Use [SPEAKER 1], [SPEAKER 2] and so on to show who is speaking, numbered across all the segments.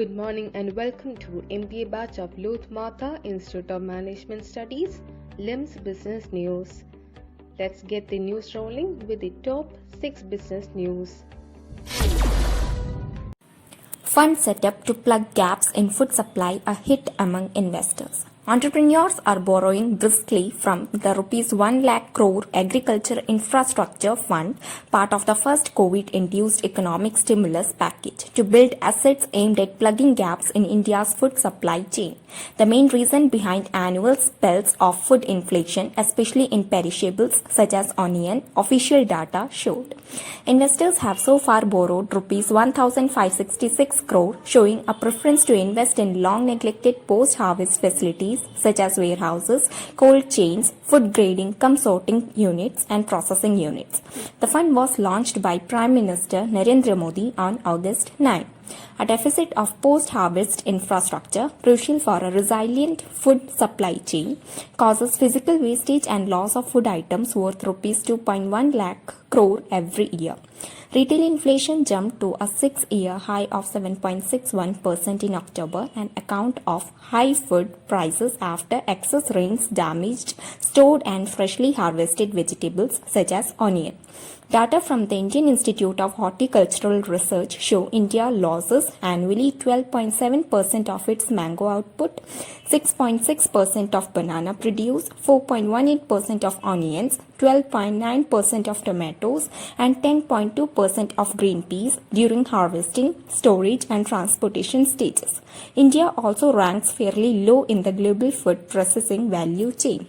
[SPEAKER 1] Good morning and welcome to MBA batch of Luth Mata Institute of Management Studies, LMIMS Business News. Let's get the news rolling with the top 6 business news.
[SPEAKER 2] Fund set up to plug gaps in food supply a hit among investors. Entrepreneurs are borrowing briskly from the Rs 1 lakh crore Agriculture Infrastructure Fund, part of the first COVID-induced economic stimulus package, to build assets aimed at plugging gaps in India's food supply chain. The main reason behind annual spells of food inflation, especially in perishables such as onion, official data showed. Investors have so far borrowed Rs 1,566 crore, showing a preference to invest in long-neglected post-harvest facilities such as warehouses, cold chains, food grading, sorting units, and processing units. The fund was launched by Prime Minister Narendra Modi on August 9. A deficit of post-harvest infrastructure, crucial for a resilient food supply chain, causes physical wastage and loss of food items worth Rs 2.1 lakh crore every year. Retail inflation jumped to a 6-year high of 7.61% in October, an account of high food prices after excess rains damaged stored and freshly harvested vegetables such as onion. Data from the Indian Institute of Horticultural Research show India loses annually 12.7% of its mango output, 6.6% of banana produce, 4.18% of onions, 12.9% of tomatoes, and 10.2% of green peas during harvesting, storage, and transportation stages. India also ranks fairly low in the global food processing value chain.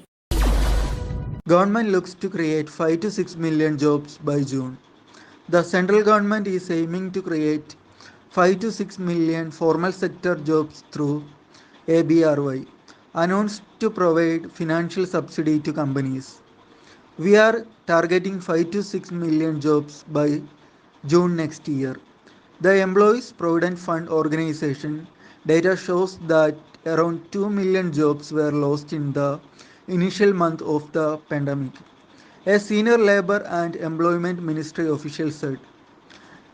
[SPEAKER 3] Government looks to create 5 to 6 million jobs by June. The central government is aiming to create 5 to 6 million formal sector jobs through ABRY, announced to provide financial subsidy to companies. We are targeting 5 to 6 million jobs by June next year. The Employees Provident Fund organization data shows that around 2 million jobs were lost in the initial month of the pandemic. A senior Labour and Employment Ministry official said.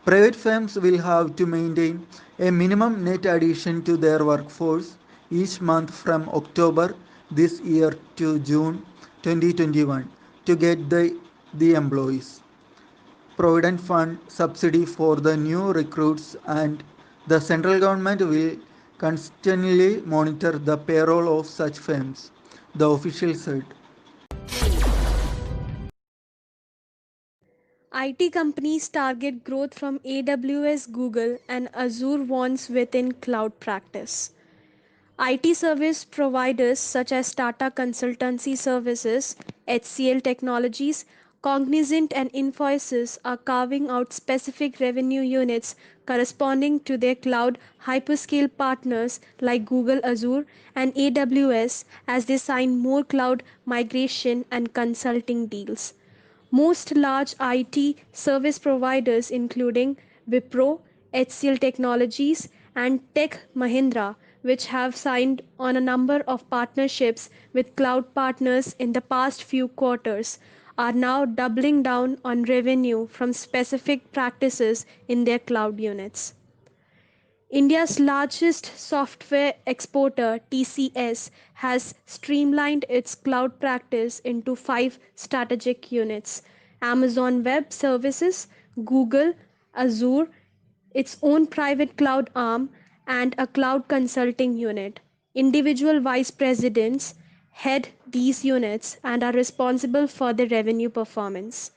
[SPEAKER 3] Private firms will have to maintain a minimum net addition to their workforce each month from October this year to June 2021 to get the employees. Provident Fund subsidy for the new recruits, and the central government will constantly monitor the payroll of such firms, the official said.
[SPEAKER 4] IT companies target growth from AWS, Google, and Azure wants within cloud practice. IT service providers such as Tata Consultancy Services, HCL Technologies, Cognizant, and Infosys are carving out specific revenue units corresponding to their cloud hyperscale partners like Google, Azure, and AWS as they sign more cloud migration and consulting deals. Most large IT service providers, including Wipro, HCL Technologies, and Tech Mahindra, which have signed on a number of partnerships with cloud partners in the past few quarters, are now doubling down on revenue from specific practices in their cloud units. India's largest software exporter, TCS, has streamlined its cloud practice into 5 strategic units: Amazon Web Services, Google, Azure, its own private cloud arm, and a cloud consulting unit. Individual vice presidents head these units and are responsible for the revenue performance.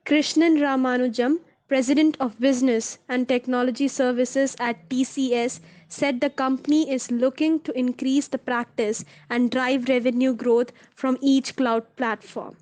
[SPEAKER 4] Krishnan Ramanujam, President of Business and Technology Services at TCS, said the company is looking to increase the practice and drive revenue growth from each cloud platform.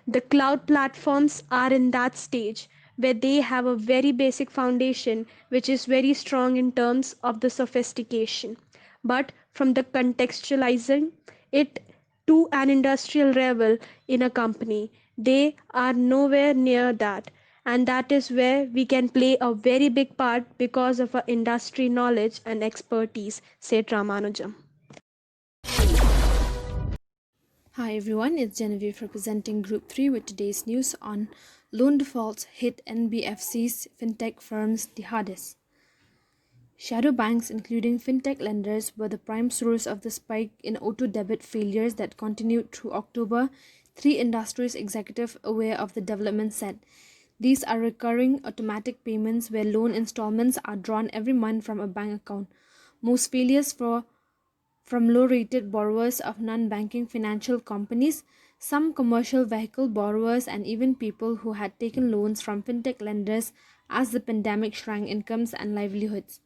[SPEAKER 4] The cloud platforms are in that stage where they have a very basic foundation which is very strong in terms of the sophistication. But from the contextualizing it to an industrial level in a company, they are nowhere near that. And that is where we can play a very big part because of our industry knowledge and expertise, said Ramanujam.
[SPEAKER 5] Hi everyone, it's Genevieve representing Group 3 with today's news on loan defaults hit NBFC's fintech firms the hardest. Shadow banks, including fintech lenders, were the prime source of the spike in auto debit failures that continued through October, three industries executives aware of the development said. These are recurring automatic payments where loan installments are drawn every month from a bank account. Most failures from low-rated borrowers of non-banking financial companies, some commercial vehicle borrowers, and even people who had taken loans from fintech lenders as the pandemic shrank incomes and livelihoods.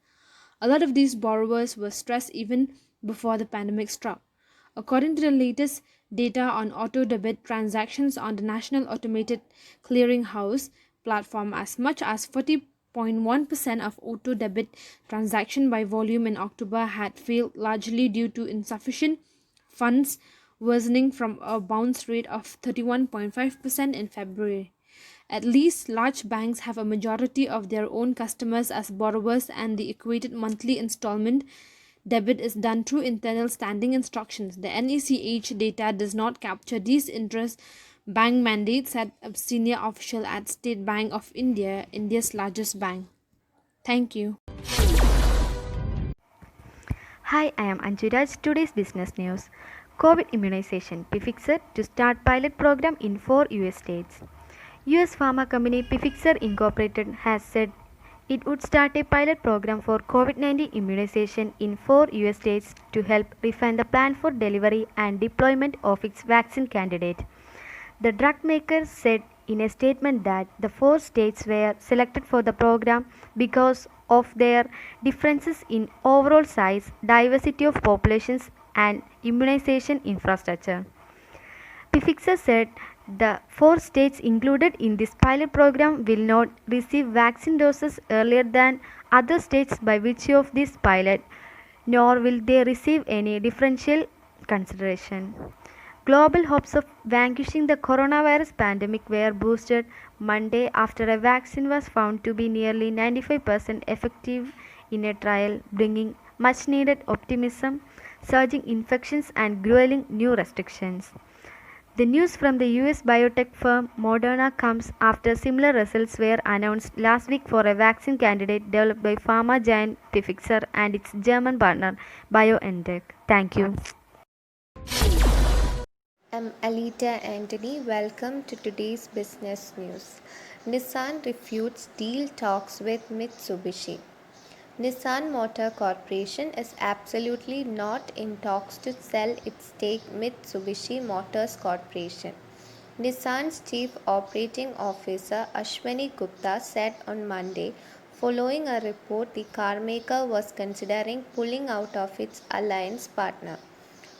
[SPEAKER 5] A lot of these borrowers were stressed even before the pandemic struck. According to the latest data on auto debit transactions on the National Automated Clearinghouse platform, as much as 40.1% of auto debit transaction by volume in October had failed largely due to insufficient funds, worsening from a bounce rate of 31.5% in February. At least large banks have a majority of their own customers as borrowers, and the equated monthly installment debit is done through internal standing instructions. The NECH data does not capture these interest bank mandates, said a senior official at State Bank of India, India's largest bank. Thank you.
[SPEAKER 6] Hi, I am Anjuraj. Today's business news. COVID immunization Pfizzer to start pilot program in 4 US states. US pharma company Pfizzer Incorporated has said it would start a pilot program for COVID-19 immunization in 4 US states to help refine the plan for delivery and deployment of its vaccine candidate. The drug maker said in a statement that the 4 states were selected for the program because of their differences in overall size, diversity of populations, and immunization infrastructure. Pfizzer said the 4 states included in this pilot program will not receive vaccine doses earlier than other states by virtue of this pilot, nor will they receive any differential consideration. Global hopes of vanquishing the coronavirus pandemic were boosted Monday after a vaccine was found to be nearly 95% effective in a trial, bringing much needed optimism, surging infections, and grueling new restrictions. The news from the US biotech firm Moderna comes after similar results were announced last week for a vaccine candidate developed by pharma giant Pfizer and its German partner BioNTech. Thank you.
[SPEAKER 1] I'm Alita Anthony. Welcome to today's business news. Nissan refutes deal talks with Mitsubishi. Nissan Motor Corporation is absolutely not in talks to sell its stake Mitsubishi Motors Corporation. Nissan's Chief Operating Officer Ashwani Gupta said on Monday, following a report the carmaker was considering pulling out of its alliance partner.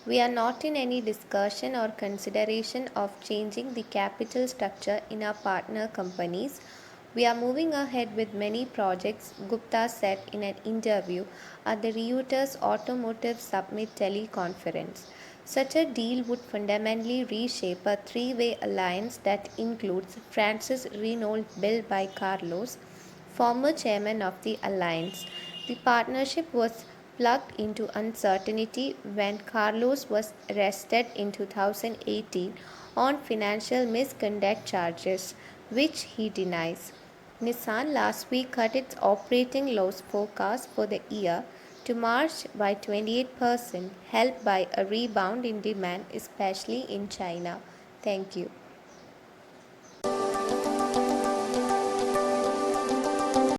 [SPEAKER 1] We are not in any discussion or consideration of changing the capital structure in our partner companies. We are moving ahead with many projects, Gupta said in an interview at the Reuters Automotive Summit teleconference. Such a deal would fundamentally reshape a three-way alliance that includes Francis Renault, built by Carlos, former chairman of the alliance. The partnership was plugged into uncertainty when Carlos was arrested in 2018 on financial misconduct charges, which he denies. Nissan last week cut its operating loss forecast for the year to March by 28%, helped by a rebound in demand, especially in China. Thank you.